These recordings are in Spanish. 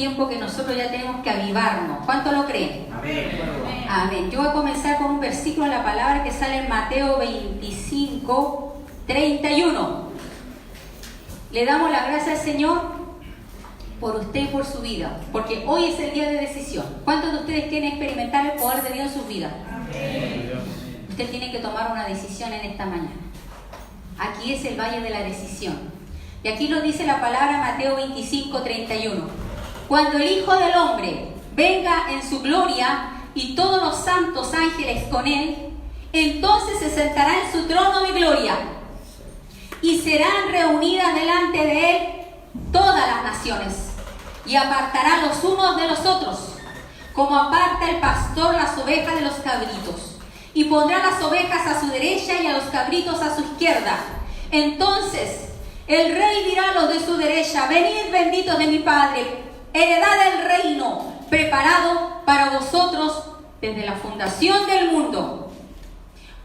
tiempo que nosotros ya tenemos que avivarnos. ¿Cuánto lo creen? Amén. Amén. Yo voy a comenzar con un versículo de la palabra que sale en Mateo 25, 31. Le damos la gracia al Señor por usted y por su vida, porque hoy es el día de decisión. ¿Cuántos de ustedes quieren experimentar el poder de Dios en sus vidas? Amén. Usted tiene que tomar una decisión en esta mañana. Aquí es el valle de la decisión. Y aquí lo dice la palabra Mateo 25, 31. Cuando el Hijo del Hombre venga en su gloria y todos los santos ángeles con él, entonces se sentará en su trono de gloria y serán reunidas delante de él todas las naciones y apartará los unos de los otros, como aparta el pastor las ovejas de los cabritos, y pondrá las ovejas a su derecha y a los cabritos a su izquierda. Entonces el rey dirá a los de su derecha: venid benditos de mi Padre, heredad del reino preparado para vosotros desde la fundación del mundo.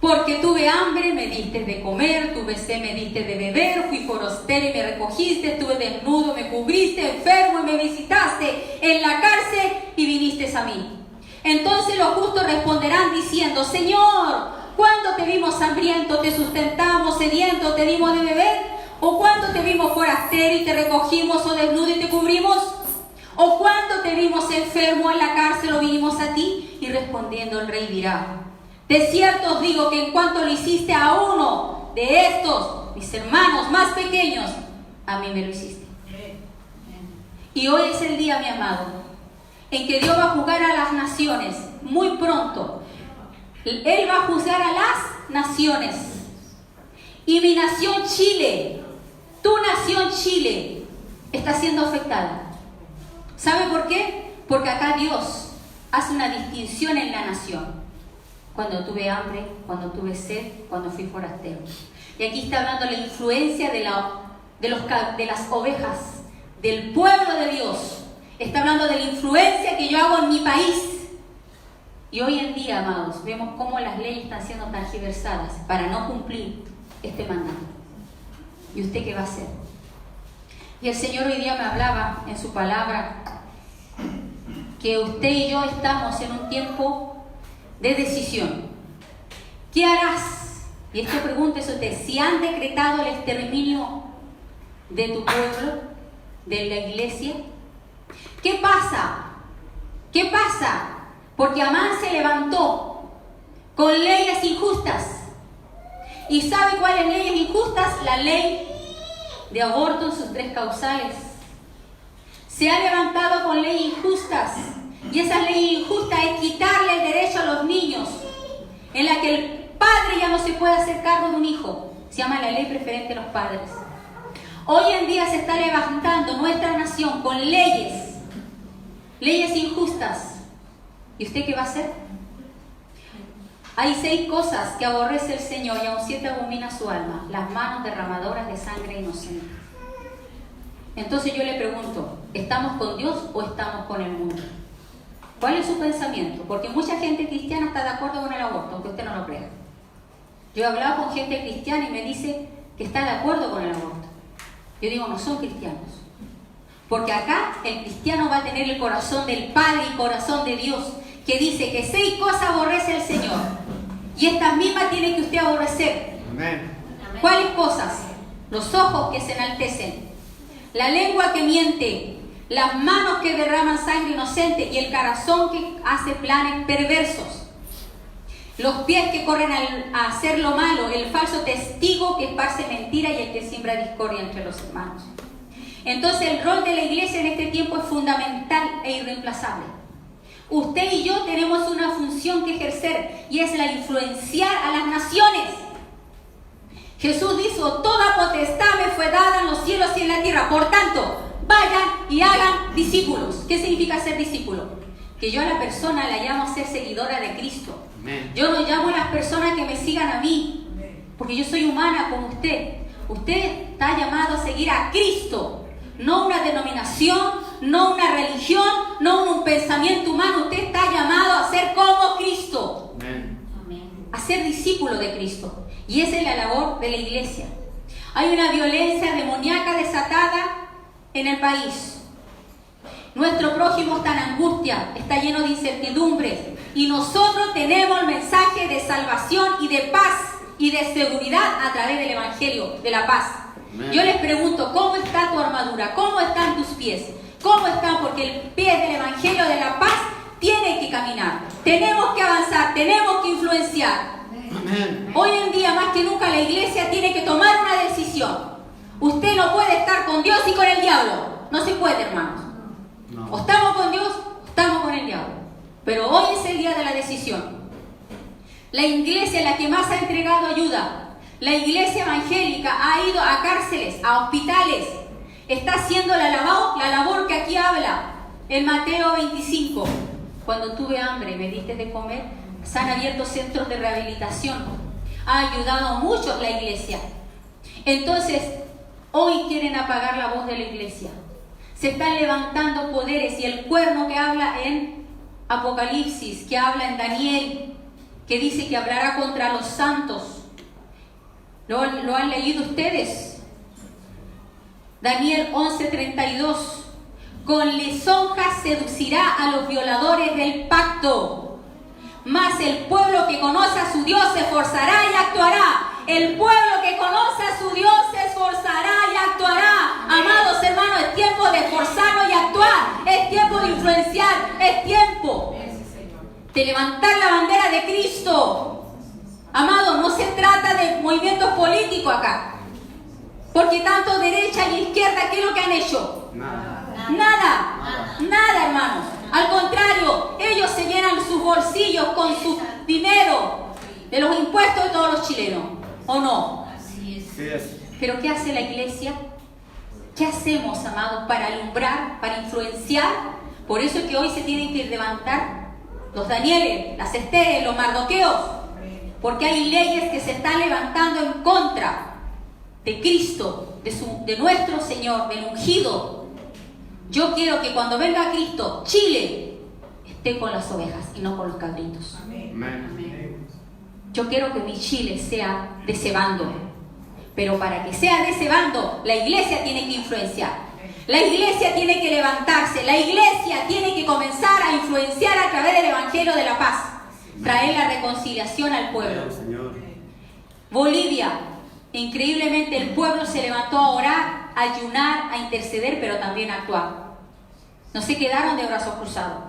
Porque tuve hambre, me diste de comer, tuve sed, me diste de beber, fui forastero y me recogiste, estuve desnudo, me cubriste, enfermo y me visitaste, en la cárcel y viniste a mí. Entonces los justos responderán diciendo: Señor, ¿cuándo te vimos hambriento, te sustentamos, sediento, te dimos de beber? ¿O cuándo te vimos forastero y te recogimos, o desnudo y te cubrimos? ¿O cuándo te vimos enfermo en la cárcel o vinimos a ti? Y respondiendo el rey dirá: de cierto os digo que en cuanto lo hiciste a uno de estos, mis hermanos más pequeños, a mí me lo hiciste. Y hoy es el día, mi amado, en que Dios va a juzgar a las naciones muy pronto. Él va a juzgar a las naciones. Y mi nación Chile, tu nación Chile, está siendo afectada. ¿Sabe por qué? Porque acá Dios hace una distinción en la nación. Cuando tuve hambre, cuando tuve sed, cuando fui forastero. Y aquí está hablando la influencia de las ovejas, del pueblo de Dios. Está hablando de la influencia que yo hago en mi país. Y hoy en día, amados, vemos cómo las leyes están siendo tergiversadas para no cumplir este mandato. ¿Y usted qué va a hacer? Y el Señor hoy día me hablaba en su palabra que usted y yo estamos en un tiempo de decisión. ¿Qué harás? Y esto pregúntese usted: si han decretado el exterminio de tu pueblo, de la iglesia, ¿qué pasa? ¿Qué pasa? Porque Amán se levantó con leyes injustas. ¿Y sabe cuáles leyes injustas? La ley de aborto en sus 3 causales. Se ha levantado con leyes injustas. Y esa ley injusta es quitarle el derecho a los niños, en la que el padre ya no se puede hacer cargo de un hijo. Se llama la ley preferente de los padres. Hoy en día se está levantando nuestra nación con leyes injustas. ¿Y usted qué va a hacer? Hay 6 cosas que aborrece el Señor y aun 7 abomina su alma: las manos derramadoras de sangre inocente. Entonces yo le pregunto: ¿estamos con Dios o estamos con el mundo? ¿Cuál es su pensamiento? Porque mucha gente cristiana está de acuerdo con el aborto, aunque usted no lo crea. Yo he hablado con gente cristiana y me dice que está de acuerdo con el aborto. Yo digo: no son cristianos. Porque acá el cristiano va a tener el corazón del Padre y corazón de Dios, que dice que 6 cosas aborrece el Señor. Y estas mismas tiene que usted aborrecer. Amén. ¿Cuáles cosas? Los ojos que se enaltecen, la lengua que miente, las manos que derraman sangre inocente y el corazón que hace planes perversos, los pies que corren a hacer lo malo, el falso testigo que esparce mentira y el que siembra discordia entre los hermanos. Entonces el rol de la iglesia en este tiempo es fundamental e irreemplazable. Usted y yo tenemos una función que ejercer, y es la influenciar a las naciones. Jesús dijo: toda potestad me fue dada en los cielos y en la tierra. Por tanto, vayan y hagan discípulos. ¿Qué significa ser discípulo? Que yo a la persona la llamo a ser seguidora de Cristo. Amén. Yo no llamo a las personas que me sigan a mí, porque yo soy humana como usted. Usted está llamado a seguir a Cristo, no una denominación, no una religión, no un pensamiento humano. Usted está llamado a ser como Cristo. Amén. A ser discípulo de Cristo. Y esa es la labor de la iglesia. Hay una violencia demoníaca desatada en el país. Nuestro prójimo está en angustia, está lleno de incertidumbres. Y nosotros tenemos el mensaje de salvación y de paz y de seguridad a través del Evangelio de la paz. Amén. Yo les pregunto, ¿cómo está tu armadura? ¿Cómo están tus pies? ¿Cómo están? Porque el pie del Evangelio de la paz tiene que caminar. Tenemos que avanzar, tenemos que influenciar. Amén. Hoy en día, más que nunca, la iglesia tiene que tomar una decisión. Usted no puede estar con Dios y con el diablo. No se puede, hermanos. No. O estamos con Dios, o estamos con el diablo. Pero hoy es el día de la decisión. La iglesia es la que más ha entregado ayuda. La iglesia evangélica ha ido a cárceles, a hospitales. Está haciendo la labor que aquí habla en Mateo 25. Cuando tuve hambre, me diste de comer. Se han abierto centros de rehabilitación. Ha ayudado a muchos la iglesia. Entonces, hoy quieren apagar la voz de la iglesia. Se están levantando poderes y el cuerno que habla en Apocalipsis, que habla en Daniel, que dice que hablará contra los santos. ¿Lo han leído ustedes? Daniel 11:32. Con lisonjas seducirá a los violadores del pacto. Mas el pueblo que conoce a su Dios se esforzará y actuará. El pueblo que conoce a su Dios se esforzará y actuará. Amados hermanos, es tiempo de esforzarnos y actuar. Es tiempo de influenciar. Es tiempo de levantar la bandera de Cristo. Amados, no se trata de movimientos políticos acá. Porque tanto derecha y izquierda, ¿qué es lo que han hecho? Nada, hermanos. Al contrario, ellos se llenan sus bolsillos con su dinero de los impuestos de todos los chilenos. ¿O no? Así es. Pero ¿qué hace la iglesia? ¿Qué hacemos, amados, para alumbrar, para influenciar? Por eso es que hoy se tienen que levantar los Danieles, las Esteres, los Mardoqueos. Porque hay leyes que se están levantando en contra de Cristo, de nuestro Señor, del ungido. Yo quiero que cuando venga Cristo, Chile esté con las ovejas y no con los cabritos. Amén. Yo quiero que mi Chile sea de ese bando. Pero para que sea de ese bando, la iglesia tiene que influenciar. La iglesia tiene que levantarse. La iglesia tiene que comenzar a influenciar a través del Evangelio de la paz. Traer la reconciliación al pueblo. Señor. Bolivia, increíblemente el pueblo se levantó a orar, a ayunar, a interceder, pero también a actuar. No se quedaron de brazos cruzados.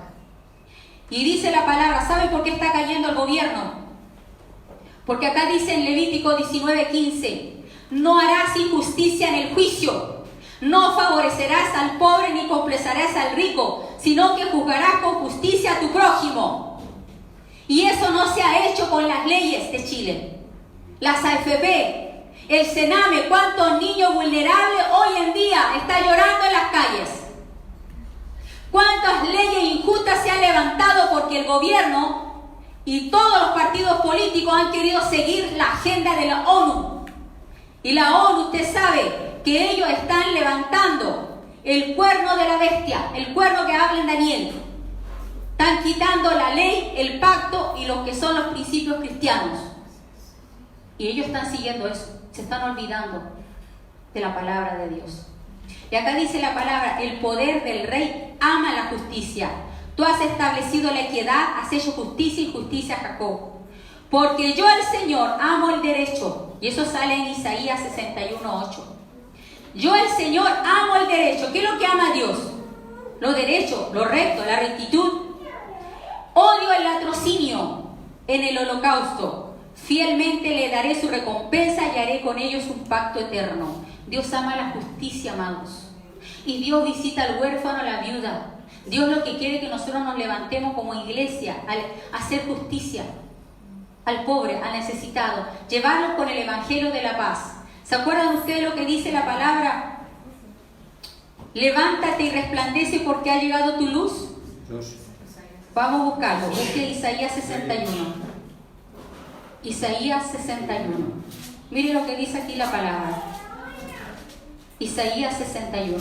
Y dice la palabra, ¿saben por qué está cayendo el gobierno? Porque acá dice en Levítico 19:15, no harás injusticia en el juicio, no favorecerás al pobre ni complacerás al rico, sino que juzgarás con justicia a tu prójimo. Y eso no se ha hecho con las leyes de Chile. Las AFP, el Sename, ¿cuántos niños vulnerables hoy en día están llorando en las calles? ¿Cuántas leyes injustas se han levantado porque el gobierno y todos los partidos políticos han querido seguir la agenda de la ONU? Y la ONU, usted sabe que ellos están levantando el cuerno de la bestia, el cuerno que habla en Daniel. Están quitando la ley, el pacto y lo que son los principios cristianos. Y ellos están siguiendo eso, se están olvidando de la palabra de Dios. Y acá dice la palabra, el poder del rey ama la justicia. Tú has establecido la equidad, has hecho justicia y justicia a Jacob. Porque yo, el Señor, amo el derecho. Y eso sale en Isaías 61:8. Yo, el Señor, amo el derecho. ¿Qué es lo que ama Dios? Lo derecho, lo recto, la rectitud. Odio el latrocinio en el holocausto. Fielmente le daré su recompensa y haré con ellos un pacto eterno. Dios ama la justicia, amados. Y Dios visita al huérfano, a la viuda. Dios lo que quiere es que nosotros nos levantemos como iglesia a hacer justicia al pobre, al necesitado, llevarlos con el Evangelio de la paz. ¿Se acuerdan ustedes lo que dice la palabra? Levántate y resplandece porque ha llegado tu luz. Vamos a buscarlo. Busque Isaías 61. Isaías 61. Mire lo que dice aquí la palabra. Isaías 61.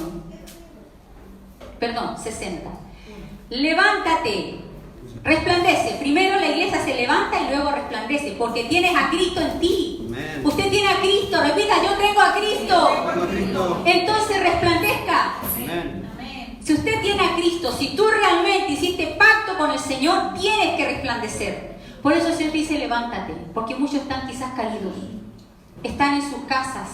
Perdón, 60. Levántate, resplandece. Primero la iglesia se levanta y luego resplandece, porque tienes a Cristo en ti. Amén. Usted tiene a Cristo, repita, yo tengo a Cristo. Cristo. Entonces resplandezca. Amén. Si usted tiene a Cristo, si tú realmente hiciste pacto con el Señor, tienes que resplandecer. Por eso el Señor dice, levántate, porque muchos están quizás caídos, están en sus casas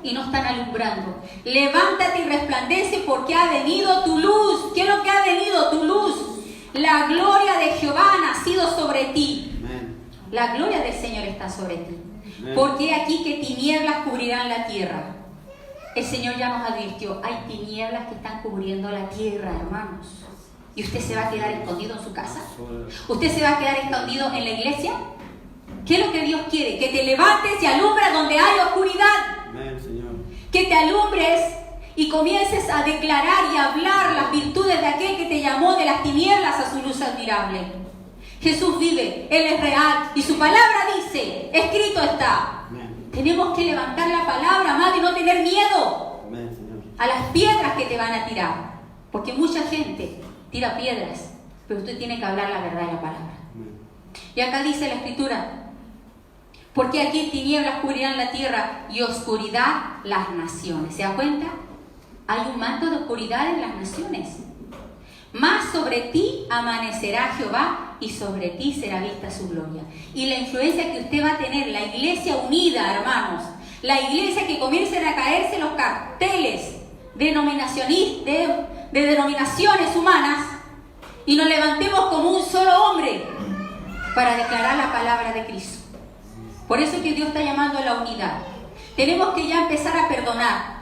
y no están alumbrando. Levántate y resplandece, porque ha venido tu luz. ¿Qué es lo que ha venido? Tu luz. La gloria de Jehová ha nacido sobre ti. Amen. La gloria del Señor está sobre ti. Amen. Porque aquí que tinieblas cubrirán la tierra. El Señor ya nos advirtió, hay tinieblas que están cubriendo la tierra, hermanos. ¿Y usted se va a quedar escondido en su casa? ¿Usted se va a quedar escondido en la iglesia? ¿Qué es lo que Dios quiere? Que te levantes y alumbres donde hay oscuridad. Amén, Señor. Que te alumbres y comiences a declarar y a hablar las virtudes de aquel que te llamó de las tinieblas a su luz admirable. Jesús vive, Él es real y su palabra dice, escrito está. Amén. Tenemos que levantar la palabra, amado, y no tener miedo Amén, Señor. a las piedras que te van a tirar. Porque mucha gente tira piedras, pero usted tiene que hablar la verdad de la palabra. Amén. Y acá dice la Escritura, porque aquí tinieblas cubrirán la tierra y oscuridad las naciones. ¿Se da cuenta? Hay un manto de oscuridad en las naciones. Mas sobre ti amanecerá Jehová y sobre ti será vista su gloria. Y la influencia que usted va a tener, la iglesia unida, hermanos, la iglesia que comiencen a caerse los carteles de denominaciones humanas y nos levantemos como un solo hombre para declarar la palabra de Cristo. Por eso es que Dios está llamando a la unidad. Tenemos que ya empezar a perdonar,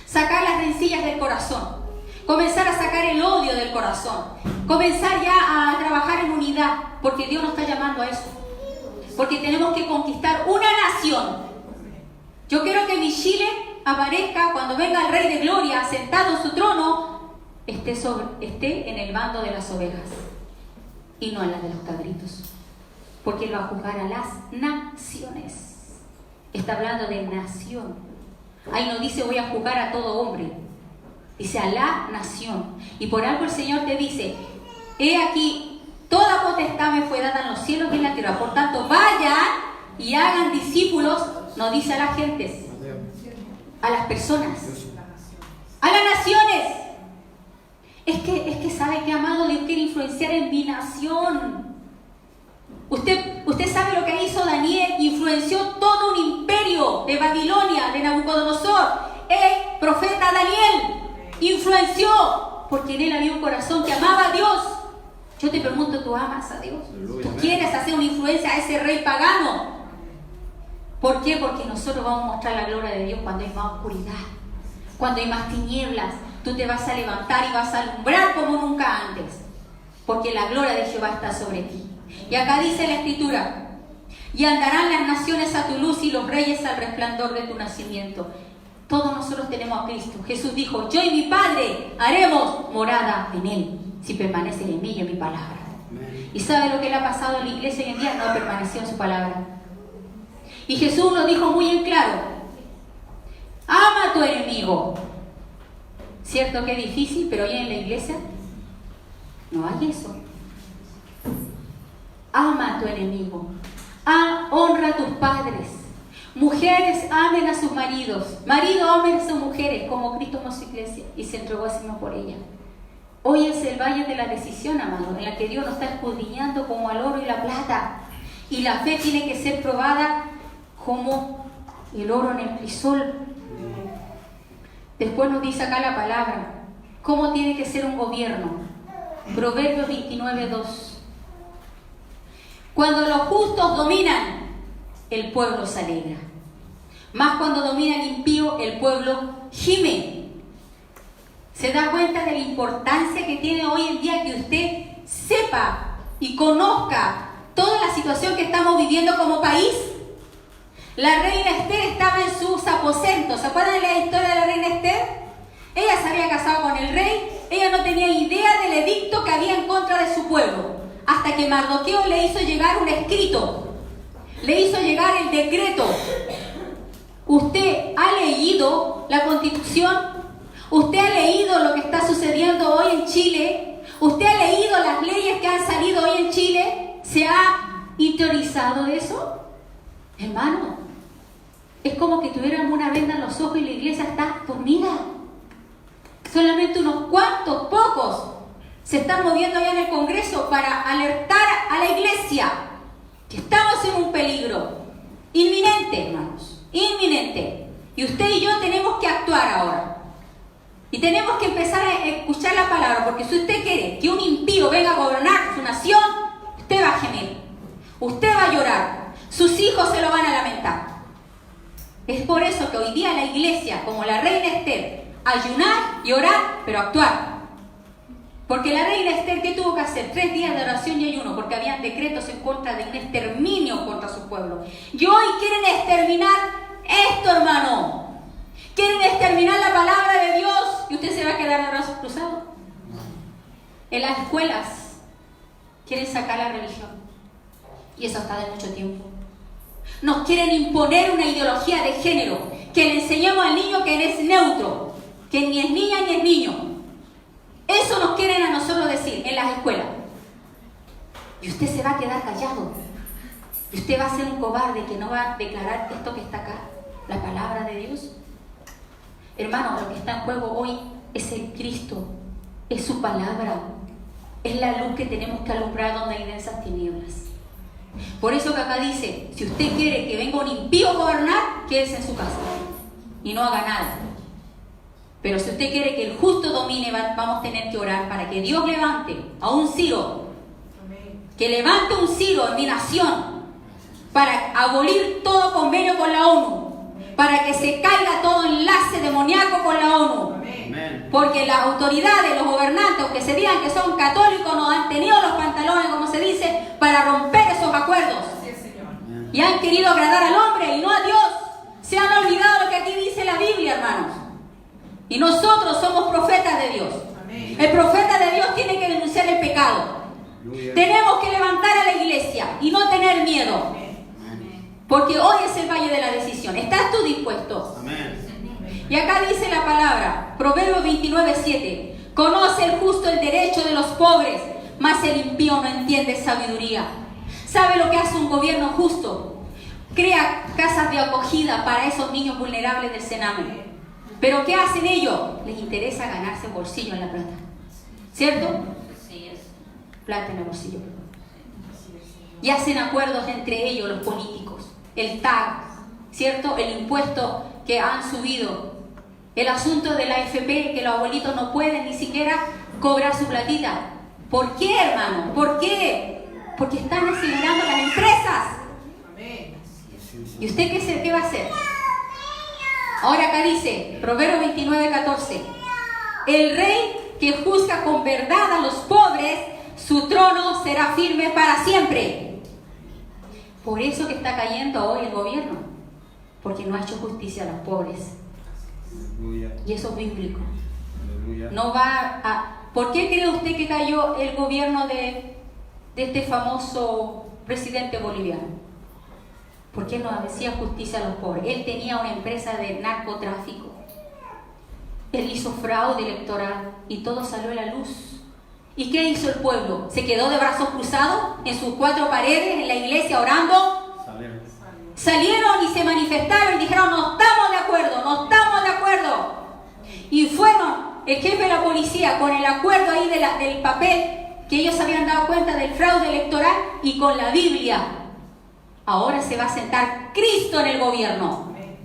sacar las rencillas del corazón, comenzar a sacar el odio del corazón, comenzar ya a trabajar en unidad, porque Dios nos está llamando a eso. Porque tenemos que conquistar una nación. Yo quiero que mi Chile aparezca cuando venga el Rey de Gloria sentado en su trono, esté en el bando de las ovejas y no en las de los cabritos. Porque Él va a juzgar a las naciones. Está hablando de nación. Ahí no dice voy a juzgar a todo hombre. Dice a la nación. Y por algo el Señor te dice, he aquí, toda potestad me fue dada en los cielos y en la tierra. Por tanto, vayan y hagan discípulos, no dice a las gentes, a las personas, a las naciones. Es que sabe que, amado, Dios quiere influenciar en mi nación. Usted sabe lo que hizo Daniel, influenció todo un imperio de Babilonia, de Nabucodonosor. El profeta Daniel influenció, porque en él había un corazón que amaba a Dios. Yo te pregunto, ¿tú amas a Dios? ¿Tú quieres hacer una influencia a ese rey pagano? ¿Por qué? Porque nosotros vamos a mostrar la gloria de Dios cuando hay más oscuridad, cuando hay más tinieblas. Tú te vas a levantar y vas a alumbrar como nunca antes, porque la gloria de Jehová está sobre ti. Y acá dice la Escritura, y andarán las naciones a tu luz y los reyes al resplandor de tu nacimiento. Todos nosotros tenemos a Cristo. Jesús dijo, yo y mi Padre haremos morada en Él, si permanecen en mí y en mi palabra. Amén. ¿Y sabe lo que le ha pasado a la iglesia hoy en día? No ha permanecido en su palabra. Y Jesús lo dijo muy en claro, ama a tu enemigo. Cierto que es difícil, pero hoy en la iglesia no hay eso. Ama a tu enemigo. Honra a tus padres. Mujeres, amen a sus maridos. Marido, amen a sus mujeres, como Cristo amó a su iglesia y se entregó a sí mismo por ella. Hoy es el valle de la decisión, amado, en la que Dios nos está escudriñando como al oro y la plata. Y la fe tiene que ser probada como el oro en el crisol. Después nos dice acá la palabra, cómo tiene que ser un gobierno. Proverbios 29:2. Cuando los justos dominan, el pueblo se alegra. Más cuando domina el impío, el pueblo gime. ¿Se da cuenta de la importancia que tiene hoy en día que usted sepa y conozca toda la situación que estamos viviendo como país? La reina Esther estaba en sus aposentos. ¿Se acuerdan de la historia de la reina Esther? Ella se había casado con el rey. Ella no tenía idea del edicto que había en contra de su pueblo. Hasta que Mardoqueo le hizo llegar un escrito. Le hizo llegar el decreto. ¿Usted ha leído la Constitución? ¿Usted ha leído lo que está sucediendo hoy en Chile? ¿Usted ha leído las leyes que han salido hoy en Chile? ¿Se ha interiorizado de eso? Hermano, es como que tuviéramos una venda en los ojos y la iglesia está dormida. Solamente unos cuantos, pocos, se están moviendo allá en el Congreso para alertar a la iglesia que estamos en un peligro inminente, hermanos, inminente. Y usted y yo tenemos que actuar ahora. Y tenemos que empezar a escuchar la palabra, porque si usted quiere que un impío venga a gobernar su nación, usted va a gemir, usted va a llorar, sus hijos se lo van a lamentar. Es por eso que hoy día la iglesia, como la reina Esther, ayunar y orar, pero actuar. Porque la reina Esther, ¿qué tuvo que hacer? 3 días de oración y ayuno, porque habían decretos en contra de un exterminio contra su pueblo. Y hoy quieren exterminar esto, hermano. Quieren exterminar la palabra de Dios y usted se va a quedar de brazos cruzados. En las escuelas quieren sacar la religión. Y eso está de mucho tiempo. Nos quieren imponer una ideología de género, que le enseñamos al niño que es neutro, que ni es niña ni es niño. Eso nos quieren a nosotros decir en las escuelas. Y usted se va a quedar callado. Y usted va a ser un cobarde que no va a declarar esto que está acá, la palabra de Dios. Hermano, lo que está en juego hoy es el Cristo, es su palabra, es la luz que tenemos que alumbrar donde hay densas tinieblas. Por eso que acá dice, si usted quiere que venga un impío a gobernar, quédese en su casa y no haga nada. Pero si usted quiere que el justo domine, vamos a tener que orar para que Dios levante a un Ciro, que levante un Ciro en mi nación, para abolir todo convenio con la ONU, para que se caiga todo enlace demoníaco con la ONU. Amén. Porque las autoridades, los gobernantes, que se digan que son católicos, no han tenido los pantalones, como se dice, para romper esos acuerdos. Sí, Señor. Y han querido agradar al hombre y no a Dios. Se han olvidado lo que aquí dice la Biblia, hermanos. Y nosotros somos profetas de Dios. Amén. El profeta de Dios tiene que denunciar el pecado. Aleluya. Tenemos que levantar a la iglesia y no tener miedo. Amén. Porque hoy es el valle de la decisión. ¿Estás tú dispuesto? Amén. Y acá dice la palabra, Proverbios 29:7. Conoce el justo el derecho de los pobres, mas el impío no entiende sabiduría. ¿Sabe lo que hace un gobierno justo? Crea casas de acogida para esos niños vulnerables del Sename. ¿Pero qué hacen ellos? Les interesa ganarse bolsillo en la plata. ¿Cierto? Sí, es plata en el bolsillo. Y hacen acuerdos entre ellos los políticos. El TAG, ¿cierto? El impuesto que han subido. El asunto de la AFP, que los abuelitos no pueden ni siquiera cobrar su platita. ¿Por qué, hermano? ¿Por qué? Porque están acelerando las empresas. ¿Y usted qué va a hacer? Ahora acá dice, Proverbios 29:14. El rey que juzga con verdad a los pobres, su trono será firme para siempre. Por eso que está cayendo hoy el gobierno, porque no ha hecho justicia a los pobres. Aleluya. Y eso es bíblico. Aleluya. No va a... ¿Por qué cree usted que cayó el gobierno de este famoso presidente boliviano? Porque no hacía justicia a los pobres. Él tenía una empresa de narcotráfico. Él hizo fraude electoral y todo salió a la luz. ¿Y qué hizo el pueblo? ¿Se quedó de brazos cruzados en sus 4 paredes en la iglesia orando? Salieron y se manifestaron y dijeron, no estamos de acuerdo, no estamos de acuerdo. Y fueron el jefe de la policía con el acuerdo ahí del papel que ellos habían dado cuenta del fraude electoral y con la Biblia. Ahora se va a sentar Cristo en el gobierno. Amén.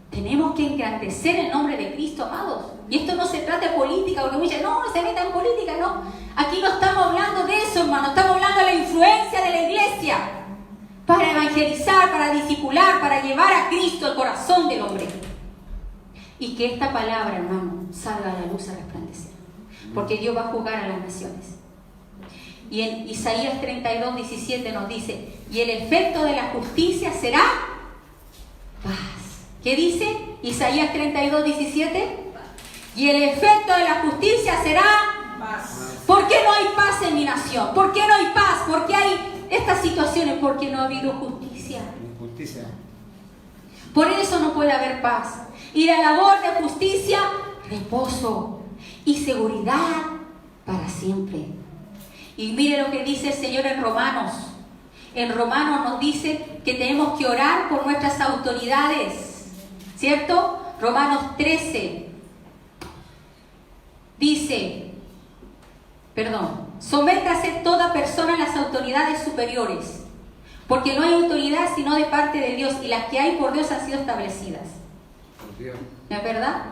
Tenemos que engrandecer el nombre de Cristo, amados. Y esto no se trata de política, porque muchos dicen, no se meta en política, no. Aquí no estamos hablando de eso, hermano. Estamos hablando de la influencia de la iglesia para evangelizar, para discipular, para llevar a Cristo al corazón del hombre. Y que esta palabra, hermano, salga a la luz a resplandecer. Porque Dios va a juzgar a las naciones. Y en Isaías 32:17 nos dice, y el efecto de la justicia será paz. ¿Qué dice? Isaías 32:17. Y el efecto de la justicia será paz. ¿Por qué no hay paz en mi nación? ¿Por qué no hay paz? ¿Por qué hay estas situaciones? Porque no ha habido justicia. Por eso no puede haber paz. Y la labor de justicia, reposo y seguridad para siempre. Y mire lo que dice el Señor en Romanos. En Romanos nos dice que tenemos que orar por nuestras autoridades. ¿Cierto? Romanos 13. Dice, sométase toda persona a las autoridades superiores, porque no hay autoridad sino de parte de Dios, y las que hay por Dios han sido establecidas. ¿No es verdad?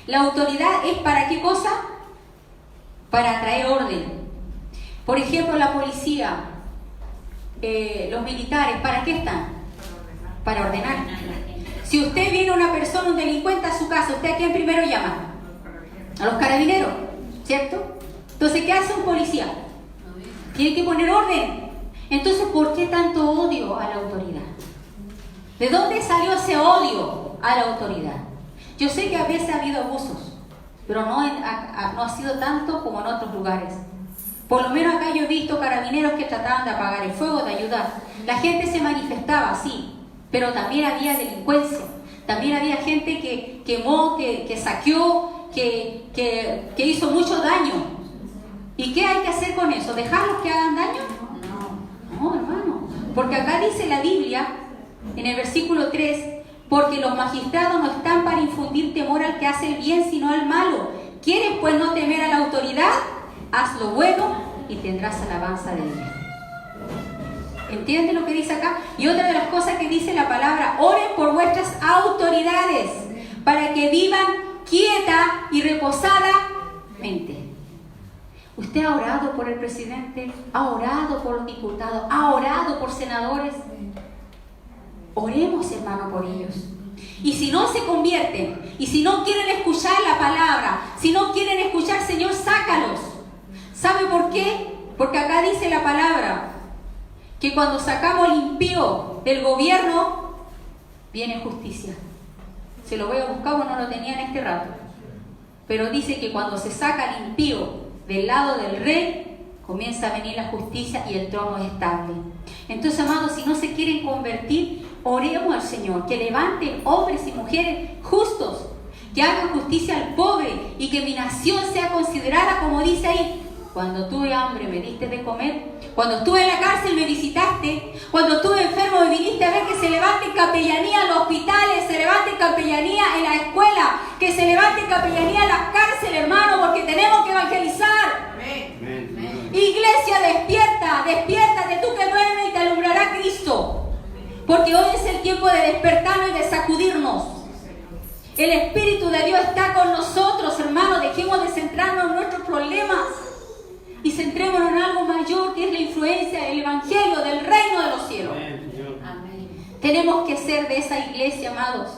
La autoridad es ¿para qué cosa? Para traer orden. Por ejemplo, la policía, los militares, ¿para qué están? Para ordenar. Si usted viene una persona, un delincuente a su casa, ¿usted a quién primero llama? A los carabineros, ¿cierto? Entonces, ¿qué hace un policía? Tiene que poner orden. Entonces, ¿por qué tanto odio a la autoridad? ¿De dónde salió ese odio a la autoridad? Yo sé que a veces ha habido abusos, pero no ha sido tanto como en otros lugares. Por lo menos acá yo he visto carabineros que trataban de apagar el fuego, de ayudar. La gente se manifestaba, sí, pero también había delincuencia. También había gente que quemó, que saqueó, que hizo mucho daño. ¿Y qué hay que hacer con eso? ¿Dejarlos que hagan daño? No, hermano. Porque acá dice la Biblia, en el versículo 3, porque los magistrados no están para infundir temor al que hace el bien, sino al malo. ¿Quieres pues no temer a la autoridad? Haz lo bueno y tendrás alabanza de ella. ¿Entiende lo que dice acá? Y otra de las cosas que dice la palabra, oren por vuestras autoridades para que vivan quieta y reposadamente. ¿Usted ha orado por el presidente? ¿Ha orado por los diputados? ¿Ha orado por senadores? Oremos, hermano, por ellos. Y si no se convierten, y si no quieren escuchar la palabra, si no quieren escuchar, Señor, sácalos. ¿Sabe por qué? Porque acá dice la palabra que cuando sacamos al impío del gobierno, viene justicia. Se lo voy a buscar, porque no lo tenía en este rato. Pero dice que cuando se saca al impío del lado del rey, comienza a venir la justicia y el trono es estable. Entonces, amados, si no se quieren convertir, oremos al Señor, que levanten hombres y mujeres justos, que hagan justicia al pobre y que mi nación sea considerada, como dice ahí, cuando tuve hambre me diste de comer, cuando estuve en la cárcel me visitaste, cuando estuve enfermo me viniste a ver. Que se levante capellanía en los hospitales, se levante capellanía en la escuela, que se levante capellanía en las cárceles, hermano, porque tenemos que evangelizar. Amén. Iglesia, despierta, despiértate tú que duermes y te alumbrará Cristo, porque hoy es el tiempo de despertarnos y de sacudirnos. El Espíritu de Dios está con nosotros, hermano. Dejemos de centrarnos en nuestros problemas y centrémonos en algo mayor, que es la influencia del Evangelio, del reino de los cielos. Amén. Tenemos que ser de esa iglesia, amados.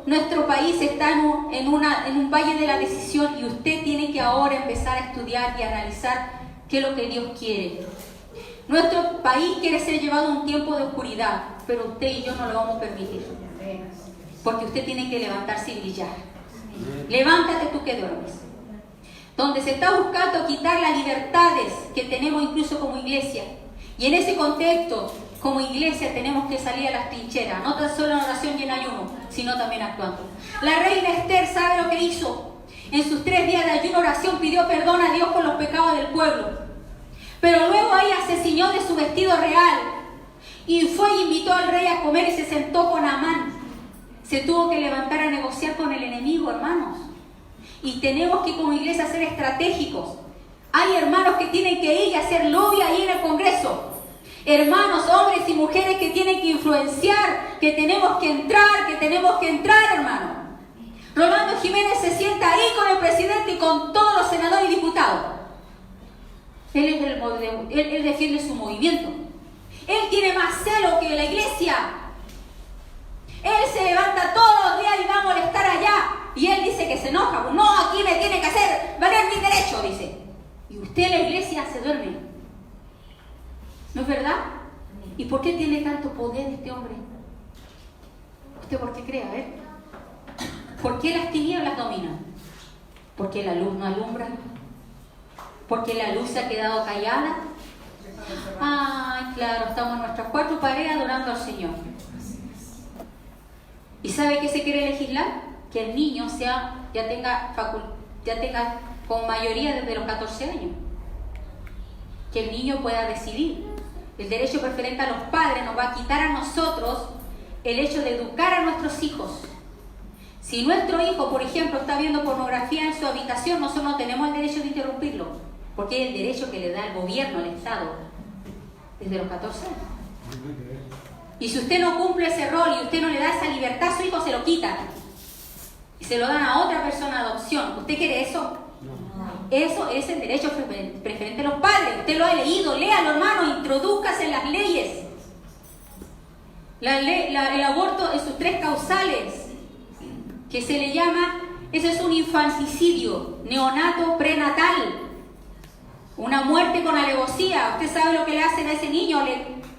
Nuestro país está en un valle de la decisión, y usted tiene que ahora empezar a estudiar y analizar qué es lo que Dios quiere. Nuestro país quiere ser llevado a un tiempo de oscuridad, pero usted y yo no lo vamos a permitir, porque usted tiene que levantarse y brillar. Levántate tú que duermes. Donde se está buscando quitar las libertades que tenemos incluso como iglesia. Y en ese contexto, como iglesia, tenemos que salir a las trincheras, no tan solo en oración y en ayuno, sino también actuando. La reina Esther, ¿sabe lo que hizo? En sus 3 días de ayuno, oración, pidió perdón a Dios por los pecados del pueblo. Pero luego ella se ciñó de su vestido real y fue e invitó al rey a comer y se sentó con Amán. Se tuvo que levantar a negociar con el enemigo, hermanos. Y tenemos que como iglesia ser estratégicos. Hay hermanos que tienen que ir a hacer lobby ahí en el Congreso. Hermanos, hombres y mujeres que tienen que influenciar, que tenemos que entrar, hermano. Rolando Jiménez se sienta ahí con el presidente y con todos los senadores y diputados. Él defiende su movimiento. Él tiene más celo que la iglesia. Él se levanta todos los días y va a molestar allá. Y él dice que se enoja. No, aquí me tiene que hacer valer mi derecho, dice. Y usted en la iglesia se duerme. ¿No es verdad? ¿Y por qué tiene tanto poder este hombre? ¿Usted por qué cree? A ver. ¿Por qué las tinieblas dominan? ¿Porque la luz no alumbra? ¿Porque la luz se ha quedado callada? Ay, claro, estamos en nuestras 4 paredes adorando al Señor. ¿Y sabe qué se quiere legislar? Que el niño ya tenga con mayoría desde los 14 años. Que el niño pueda decidir. El derecho preferente a los padres nos va a quitar a nosotros el hecho de educar a nuestros hijos. Si nuestro hijo, por ejemplo, está viendo pornografía en su habitación, nosotros no tenemos el derecho de interrumpirlo, porque es el derecho que le da el gobierno, el Estado, desde los 14 años. Y si usted no cumple ese rol y usted no le da esa libertad a su hijo, se lo quitan y se lo dan a otra persona de adopción. ¿Usted quiere eso? Eso es el derecho preferente de los padres. Usted lo ha leído, léalo, hermano, introdúzcase en las leyes. El aborto en sus 3 causales, que se le llama, eso es un infanticidio, neonato prenatal, una muerte con alevosía. Usted sabe lo que le hacen a ese niño,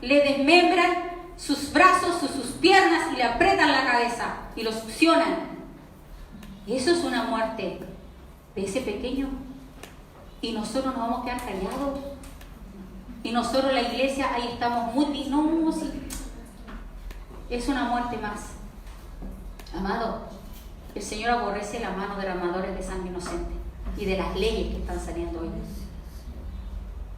le desmembran sus brazos, sus piernas y le aprietan la cabeza y lo succionan. Eso es una muerte de ese pequeño. Y nosotros nos vamos a quedar callados. Y nosotros, la iglesia, ahí estamos muy... No, sí. Es una muerte más. Amado, el Señor aborrece la mano de derramadores de sangre inocente y de las leyes que están saliendo hoy.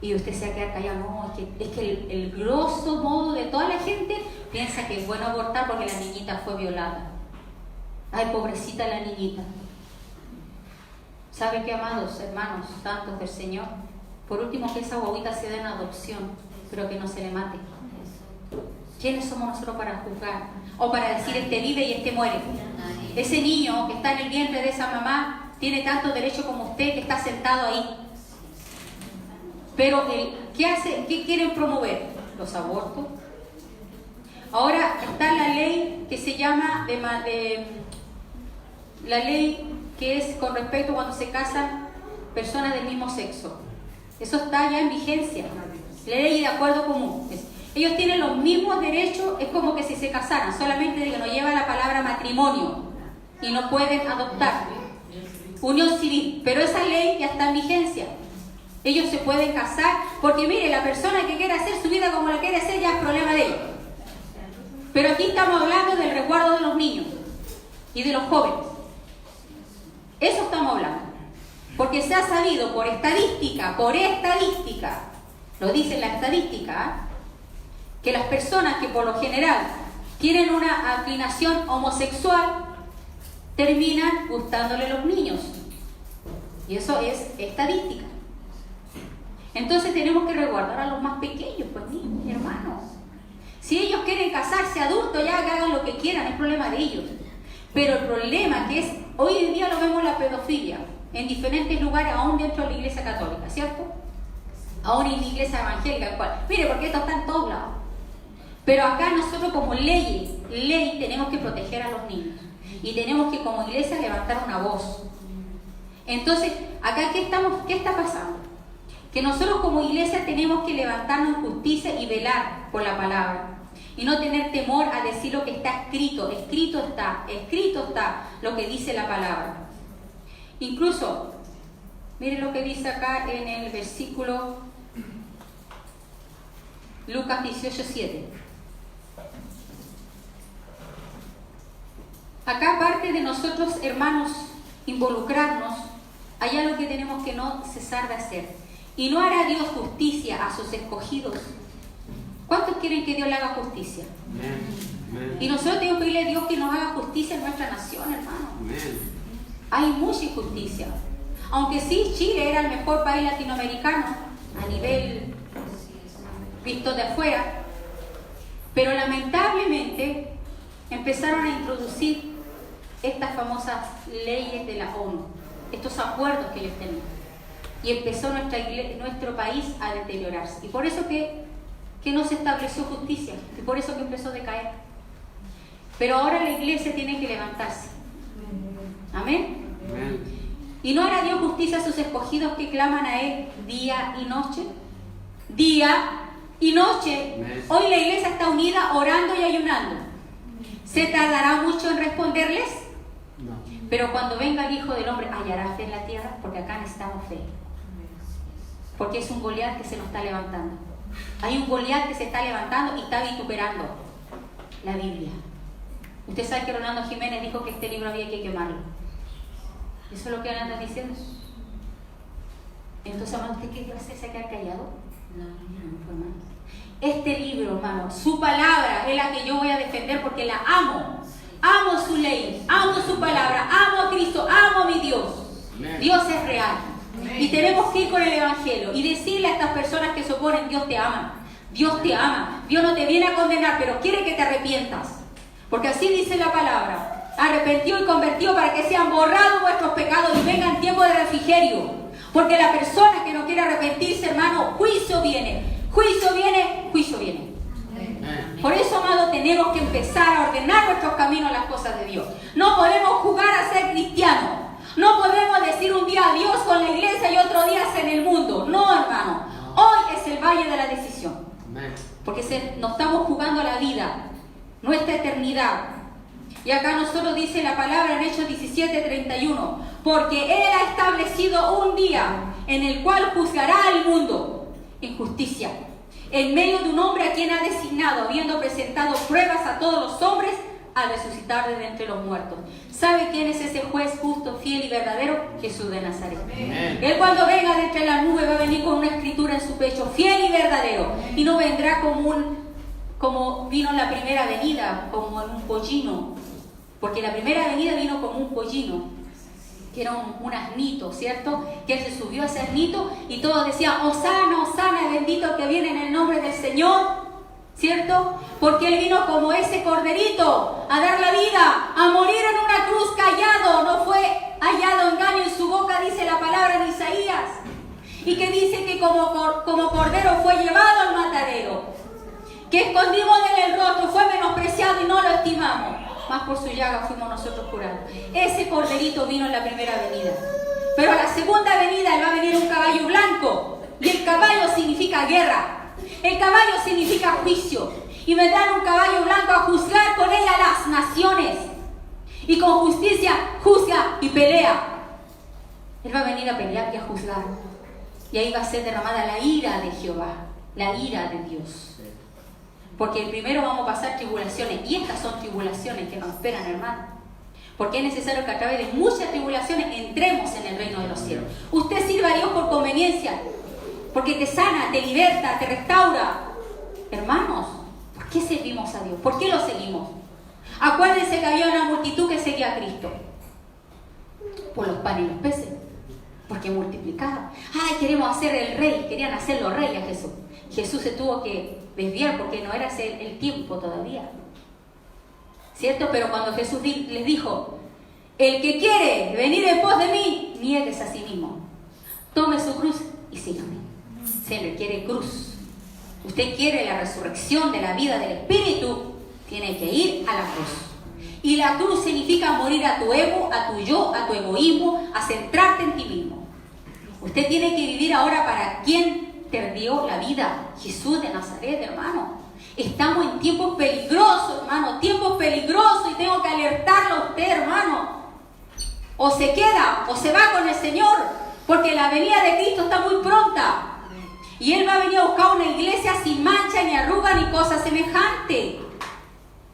Y usted se va a quedar callado. No, es que el grosso modo de toda la gente piensa que es bueno abortar porque la niñita fue violada. Ay, pobrecita la niñita. ¿Sabe qué, amados hermanos santos del Señor? Por último, que esa guaguita se dé en adopción, pero que no se le mate. ¿Quiénes somos nosotros para juzgar? O para decir, este vive y este muere. Ese niño que está en el vientre de esa mamá tiene tanto derecho como usted que está sentado ahí. Pero, ¿qué quieren promover? Los abortos. Ahora está la ley que se llama la ley que es con respecto cuando se casan personas del mismo sexo. Eso está ya en vigencia. La ley de acuerdo común. Ellos tienen los mismos derechos, es como que si se casaran, solamente que no lleva la palabra matrimonio y no pueden adoptar. Unión civil, pero esa ley ya está en vigencia. Ellos se pueden casar, porque mire, la persona que quiere hacer su vida como la quiere hacer ya es problema de ellos. Pero aquí estamos hablando del resguardo de los niños y de los jóvenes. Eso estamos hablando. Porque se ha sabido por estadística, lo dice la estadística, que las personas que por lo general tienen una inclinación homosexual terminan gustándole a los niños. Y eso es estadística. Entonces tenemos que resguardar a los más pequeños, pues niños, hermanos. Si ellos quieren casarse adultos, ya que hagan lo que quieran, es problema de ellos. Pero el problema que es, hoy en día lo vemos la pedofilia, en diferentes lugares, aún dentro de la iglesia católica, ¿cierto? Aún en la iglesia evangélica, igual. Mire, porque esto está en todos lados. Pero acá nosotros como ley tenemos que proteger a los niños. Y tenemos que como iglesia levantar una voz. Entonces, acá ¿qué está pasando? Que nosotros como iglesia tenemos que levantarnos en justicia y velar por la palabra. Y no tener temor a decir lo que está escrito. Escrito está lo que dice la palabra. Incluso, miren lo que dice acá en el versículo Lucas 18:7. Acá, aparte de nosotros, hermanos, involucrarnos, hay algo que tenemos que no cesar de hacer. Y no hará Dios justicia a sus escogidos. ¿Cuántos quieren que Dios le haga justicia? Amén. Y nosotros tenemos que pedirle a Dios que nos haga justicia en nuestra nación, hermano. Amén. Hay mucha injusticia. Aunque sí, Chile era el mejor país latinoamericano a nivel visto de afuera, pero lamentablemente empezaron a introducir estas famosas leyes de la ONU, estos acuerdos que ellos tenían, y empezó nuestro país a deteriorarse, y por eso que no se estableció justicia, y por eso que empezó a decaer. Pero ahora la iglesia tiene que levantarse. Amén. Amén. ¿Y no hará Dios justicia a sus escogidos que claman a Él día y noche? Día y noche. Amén. Hoy la iglesia está unida orando y ayunando. ¿Se tardará mucho en responderles? No. Pero cuando venga el Hijo del Hombre, ¿hallará fe en la tierra? Porque acá necesitamos fe. Porque es un Goliat que se nos está levantando. Hay un Goliat que se está levantando y está vituperando la Biblia. Usted sabe que Rolando Jiménez dijo que este libro había que quemarlo. ¿Eso es lo que andan diciendo? Entonces, hermano, ¿usted qué hace? ¿Se queda callado? No, hermano. Este libro, hermano, su palabra es la que yo voy a defender porque la amo. amo su ley, amo su palabra, amo a Cristo, amo a mi Dios. Amén. Dios es real. Y tenemos que ir con el Evangelio y decirle a estas personas que se oponen, Dios te ama. Dios te ama. Dios no te viene a condenar, pero quiere que te arrepientas. Porque así dice la palabra. Arrepentido y convertido para que sean borrados vuestros pecados y vengan tiempo de refrigerio. Porque la persona que no quiere arrepentirse, hermano, juicio viene. Juicio viene, juicio viene. Amén. Por eso, amado, tenemos que empezar a ordenar nuestros caminos a las cosas de Dios. No podemos jugar a ser cristianos. No podemos decir un día adiós con la iglesia y otro día en el mundo. No, hermano. Hoy es el valle de la decisión. Amén. Porque nos estamos jugando la vida, nuestra eternidad. Y acá nosotros dice la palabra en Hechos 17:31. Porque Él ha establecido un día en el cual juzgará al mundo en justicia, en medio de un hombre a quien ha designado, habiendo presentado pruebas a todos los hombres, a resucitar de entre los muertos. ¿Sabe quién es ese juez justo, fiel y verdadero? Jesús de Nazaret. Amén. Él cuando venga de entre las nubes va a venir con una escritura en su pecho, fiel y verdadero. Y no vendrá como vino en la primera venida, como en un pollino. Porque la primera venida vino como un pollino, que era un asnito, ¿cierto? Que él se subió a ese asnito y todos decían, Hosana, Hosana, bendito el que viene en el nombre del Señor. ¿Cierto? Porque Él vino como ese corderito a dar la vida, a morir en una cruz callado. No fue hallado engaño en su boca, dice la palabra en Isaías. Y que dice que como cordero fue llevado al matadero. Que escondimos de él el rostro, fue menospreciado y no lo estimamos. Mas por su llaga fuimos nosotros curados. Ese corderito vino en la primera venida. Pero a la segunda venida Él va a venir un caballo blanco. Y el caballo significa guerra. El caballo significa juicio. Y vendrá un caballo blanco a juzgar con ella las naciones. Y con justicia juzga y pelea. Él va a venir a pelear y a juzgar. Y ahí va a ser derramada la ira de Jehová. La ira de Dios. Porque primero vamos a pasar tribulaciones. Y estas son tribulaciones que nos esperan, hermano. Porque es necesario que a través de muchas tribulaciones entremos en el reino de los cielos. Usted sirva a Dios por conveniencia. Porque te sana, te liberta, te restaura. Hermanos, ¿por qué servimos a Dios? ¿Por qué lo seguimos? Acuérdense que había una multitud que seguía a Cristo. Por los panes y los peces. Porque multiplicaba. Ay, queremos hacer el rey. Querían hacerlo rey a Jesús. Jesús se tuvo que desviar porque no era el tiempo todavía. ¿Cierto? Pero cuando Jesús les dijo, el que quiere venir en pos de mí, niéguese a sí mismo. Tome su cruz y sígame. Se le quiere cruz. Usted quiere la resurrección de la vida del Espíritu, tiene que ir a la cruz. Y la cruz significa morir a tu ego, a tu yo, a tu egoísmo, a centrarte en ti mismo. Usted tiene que vivir ahora para quien te dio la vida, Jesús de Nazaret, hermano. Estamos en tiempos peligrosos, hermano, tiempos peligrosos, y tengo que alertarlo a usted, hermano. O se queda o se va con el Señor, porque la venida de Cristo está muy pronta. Y Él va a venir a buscar una iglesia sin mancha, ni arruga, ni cosa semejante.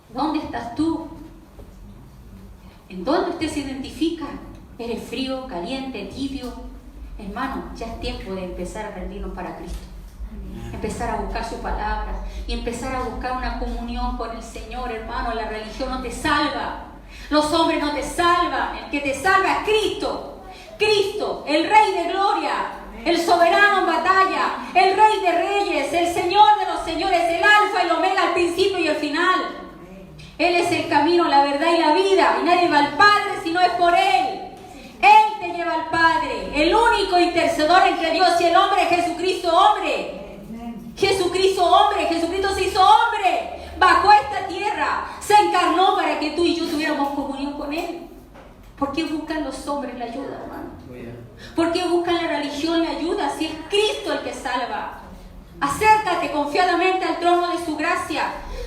¿Dónde estás tú? ¿En dónde usted se identifica? ¿Eres frío, caliente, tibio? Hermano, ya es tiempo de empezar a rendirnos para Cristo. Empezar a buscar su palabra y empezar a buscar una comunión con el Señor, hermano. La religión no te salva. Los hombres no te salvan. El que te salva es Cristo. Cristo, el Rey de gloria. El soberano en batalla, el Rey de reyes, el Señor de los señores, el Alfa y el Omega, el principio y el final. Él es el camino, la verdad y la vida, y nadie va al Padre si no es por Él. Él te lleva al Padre, el único intercedor entre Dios y el hombre, Jesucristo hombre. Jesucristo hombre, Jesucristo se hizo hombre, bajó a esta tierra, se encarnó para que tú y yo tuviéramos comunión con Él. ¿Por qué buscan los hombres la ayuda, hermano? ¿Por qué buscan la religión la ayuda si es Cristo el que salva? Acércate confiadamente al trono de su gracia.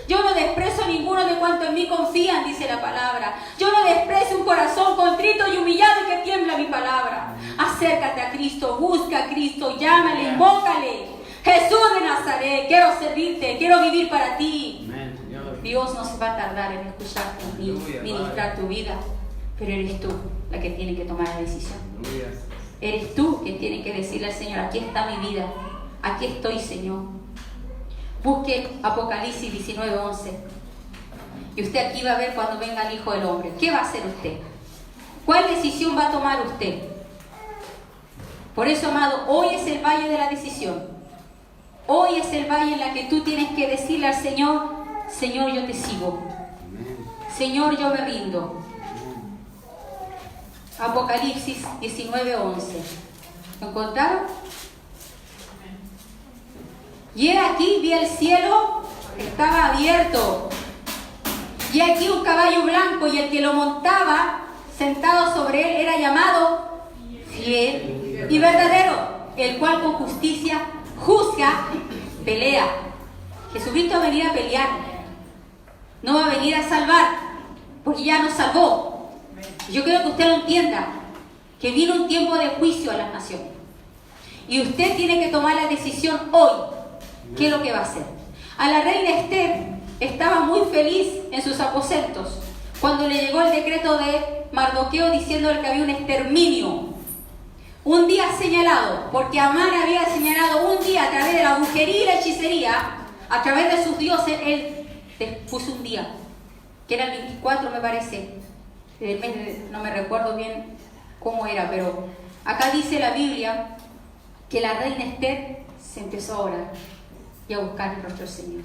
Yo no desprecio a ninguno de cuantos en mí confían, dice la palabra. Yo no desprecio un corazón contrito y humillado y que tiembla mi palabra. Acércate a Cristo, busca a Cristo, llámale, invócale. Jesús de Nazaret, quiero servirte, quiero vivir para ti. Dios no se va a tardar en escucharte ni ministrar tu vida, pero eres tú la que tiene que tomar la decisión. Eres tú quien tiene que decirle al Señor, aquí está mi vida, aquí estoy, Señor. Busque Apocalipsis 19:11. Y usted aquí va a ver cuando venga el Hijo del Hombre. ¿Qué va a hacer usted? ¿Cuál decisión va a tomar usted? Por eso, amado, hoy es el valle de la decisión. Hoy es el valle en la que tú tienes que decirle al Señor: Señor, yo te sigo. Señor, yo me rindo. Apocalipsis 19:11. ¿Lo encontraron? Y he aquí, vi el cielo, estaba abierto. Y aquí un caballo blanco, y el que lo montaba, sentado sobre él, era llamado Fiel y Verdadero, el cual con justicia juzga, pelea. Jesucristo va a venir a pelear. No va a venir a salvar, porque ya nos salvó. Yo quiero que usted lo entienda, que viene un tiempo de juicio a las naciones. Y usted tiene que tomar la decisión hoy. ¿Qué es lo que va a hacer? A la reina Esther estaba muy feliz en sus aposentos cuando le llegó el decreto de Mardoqueo diciéndole que había un exterminio. Un día señalado, porque Amán había señalado un día a través de la brujería y la hechicería, a través de sus dioses, él puso un día, que era el 24 me parece, del mes no me recuerdo bien cómo era, pero acá dice la Biblia que la reina Esther se empezó a orar y a buscar el rostro del Señor.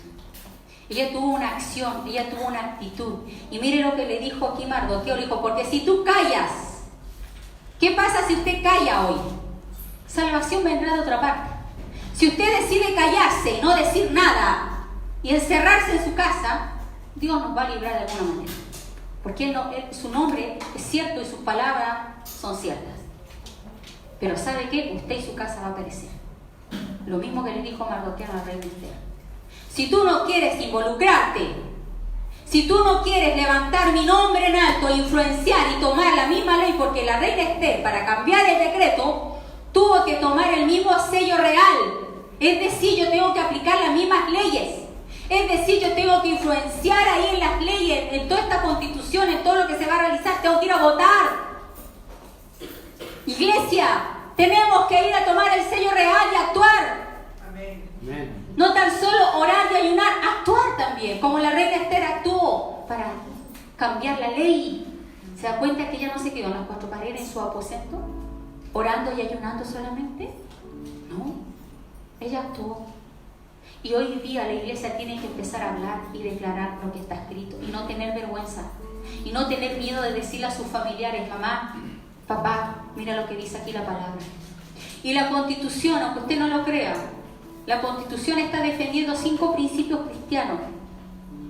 Ella tuvo una acción, ella tuvo una actitud. Y mire lo que le dijo aquí Mardoqueo, le dijo: porque si tú callas, ¿qué pasa si usted calla hoy? Salvación vendrá de otra parte. Si usted decide callarse y no decir nada y encerrarse en su casa, Dios nos va a librar de alguna manera. Porque su nombre es cierto y sus palabras son ciertas. Pero ¿sabe qué? Usted y su casa va a perecer. Lo mismo que le dijo Mardoqueo a la reina Esther. Si tú no quieres involucrarte, si tú no quieres levantar mi nombre en alto, influenciar y tomar la misma ley, porque la reina Esther, para cambiar el decreto, tuvo que tomar el mismo sello real. Es decir, yo tengo que aplicar las mismas leyes. Es decir, yo tengo que influenciar ahí en las leyes, en toda esta constitución, en todo lo que se va a realizar. Tengo que ir a votar. Iglesia, tenemos que ir a tomar el sello real y actuar. Amén. No tan solo orar y ayunar, actuar también, como la reina Esther actuó para cambiar la ley. ¿Se da cuenta que ella no se quedó en las cuatro paredes en su aposento, orando y ayunando solamente? No, ella actuó. Y hoy día la iglesia tiene que empezar a hablar y declarar lo que está escrito, y no tener vergüenza, y no tener miedo de decirle a sus familiares: mamá, papá, mira lo que dice aquí la palabra. Y la Constitución, aunque usted no lo crea, la Constitución está defendiendo 5 principios cristianos.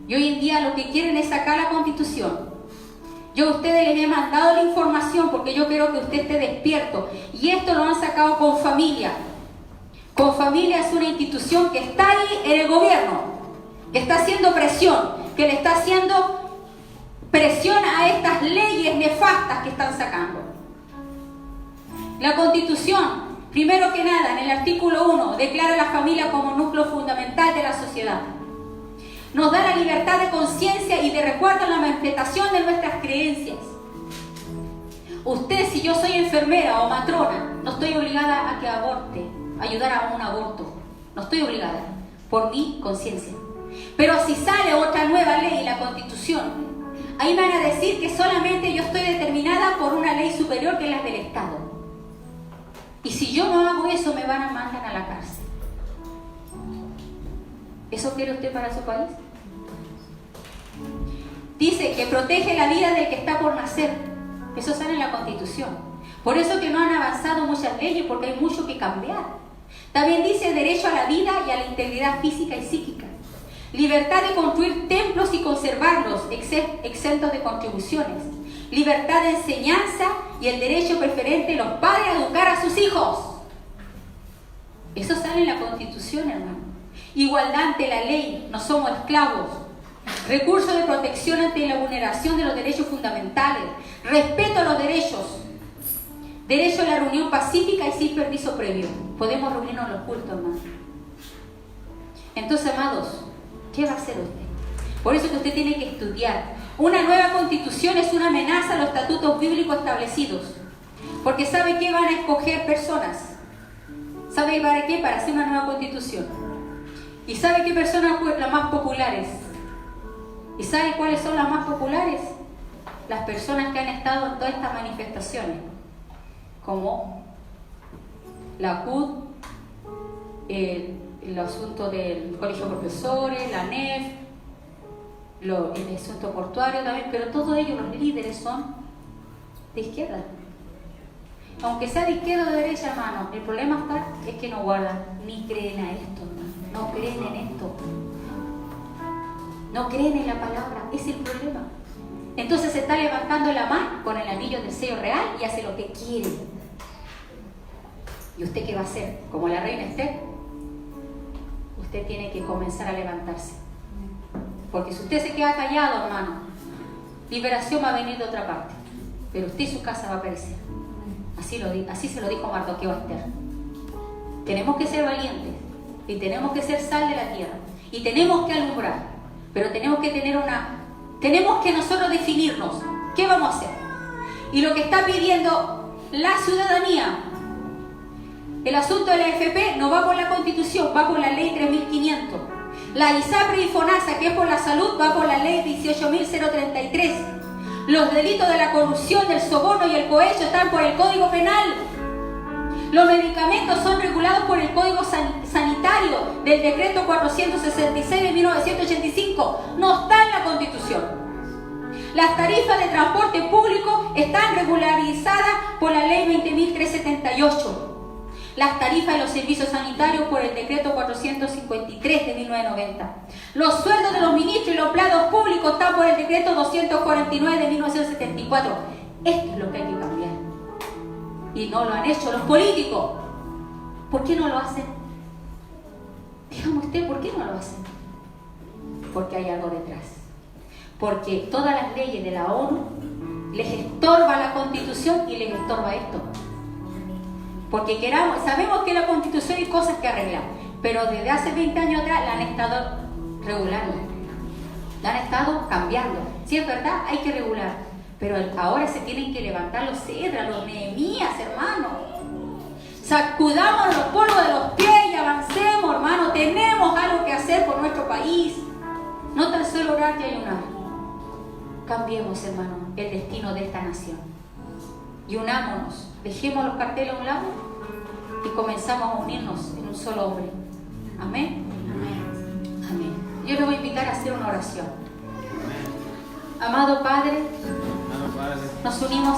Y hoy en día lo que quieren es sacar la Constitución. Yo a ustedes les he mandado la información porque yo quiero que usted esté despierto. Y esto lo han sacado con familia. Con familia es una institución que está ahí en el gobierno, que está haciendo presión, que le está haciendo presión a estas leyes nefastas que están sacando. La Constitución, primero que nada, en el artículo 1, declara a la familia como núcleo fundamental de la sociedad. Nos da la libertad de conciencia y de recuerdo en la manifestación de nuestras creencias. Usted, si yo soy enfermera o matrona, no estoy obligada a que aborte, ayudar a un aborto. No estoy obligada, por mi conciencia. Pero si sale otra nueva ley, la Constitución, ahí van a decir que solamente yo estoy determinada por una ley superior que es la del Estado. Y si yo no hago eso, me van a mandar a la cárcel. ¿Eso quiere usted para su país? Dice que protege la vida del que está por nacer. Eso sale en la Constitución. Por eso que no han avanzado muchas leyes, porque hay mucho que cambiar. También dice derecho a la vida y a la integridad física y psíquica. Libertad de construir templos y conservarlos, exentos de contribuciones. Libertad de enseñanza y el derecho preferente de los padres a educar a sus hijos. Eso sale en la Constitución, hermano. Igualdad ante la ley, no somos esclavos. Recursos de protección ante la vulneración de los derechos fundamentales. Respeto a los derechos. Derecho a la reunión pacífica y sin permiso previo. Podemos reunirnos en los cultos, hermano. Entonces, amados, ¿qué va a hacer usted? Por eso que usted tiene que estudiar. Una nueva Constitución es una amenaza a los estatutos bíblicos establecidos. Porque ¿sabe qué van a escoger personas? ¿Sabe para qué? Para hacer una nueva Constitución. ¿Y sabe qué personas fueron las más populares? ¿Y sabe cuáles son las más populares? Las personas que han estado en todas estas manifestaciones, como la CUT, el asunto del colegio de profesores, la NEF, el asunto portuario también, pero todos ellos, los líderes, son de izquierda. Aunque sea de izquierda o de derecha, hermano, el problema es que no guardan ni creen a esto, hermano. No creen en esto. No creen en la palabra, es el problema. Entonces se está levantando la mano con el anillo del sello real y hace lo que quiere. ¿Y usted qué va a hacer? Como la reina Esther, usted tiene que comenzar a levantarse. Porque si usted se queda callado, hermano, liberación va a venir de otra parte. Pero usted y su casa va a perecer. Así se lo dijo Mardoqueo a Esther. Tenemos que ser valientes y tenemos que ser sal de la tierra y tenemos que alumbrar, pero tenemos que nosotros definirnos qué vamos a hacer. Y lo que está pidiendo la ciudadanía, el asunto de la AFP no va por la Constitución, va por la ley 3500. La ISAPRE y FONASA, que es por la salud, va por la ley 18.033. Los delitos de la corrupción, del soborno y el cohecho están por el Código Penal. Los medicamentos son regulados por el Código Sanitario del Decreto 466 de 1985. No está en la Constitución. Las tarifas de transporte público están regularizadas por la Ley 20.378. Las tarifas de los servicios sanitarios por el Decreto 453 de 1990. Los sueldos de los ministros y los empleados públicos están por el Decreto 249 de 1974. Esto es lo que hay que cambiar. Y no lo han hecho los políticos. ¿Por qué no lo hacen? Dígame usted, ¿por qué no lo hacen? Porque hay algo detrás. Porque todas las leyes de la ONU les estorba la Constitución y les estorba esto. Porque sabemos que la Constitución hay cosas que arreglar, pero desde hace 20 años atrás la han estado regulando, la han estado cambiando. Sí, es verdad, hay que regular, pero ahora se tienen que levantar los cedras, los Nehemías, hermano. Sacudamos los polvos de los pies y avancemos, hermano. Tenemos algo que hacer por nuestro país. No tan solo orar y ayunar. Cambiemos, hermano, el destino de esta nación. Y unámonos. Dejemos los carteles a un lado y comenzamos a unirnos en un solo hombre. Amén. Amén. Amén. Yo les voy a invitar a hacer una oración. Amado Padre, nos unimos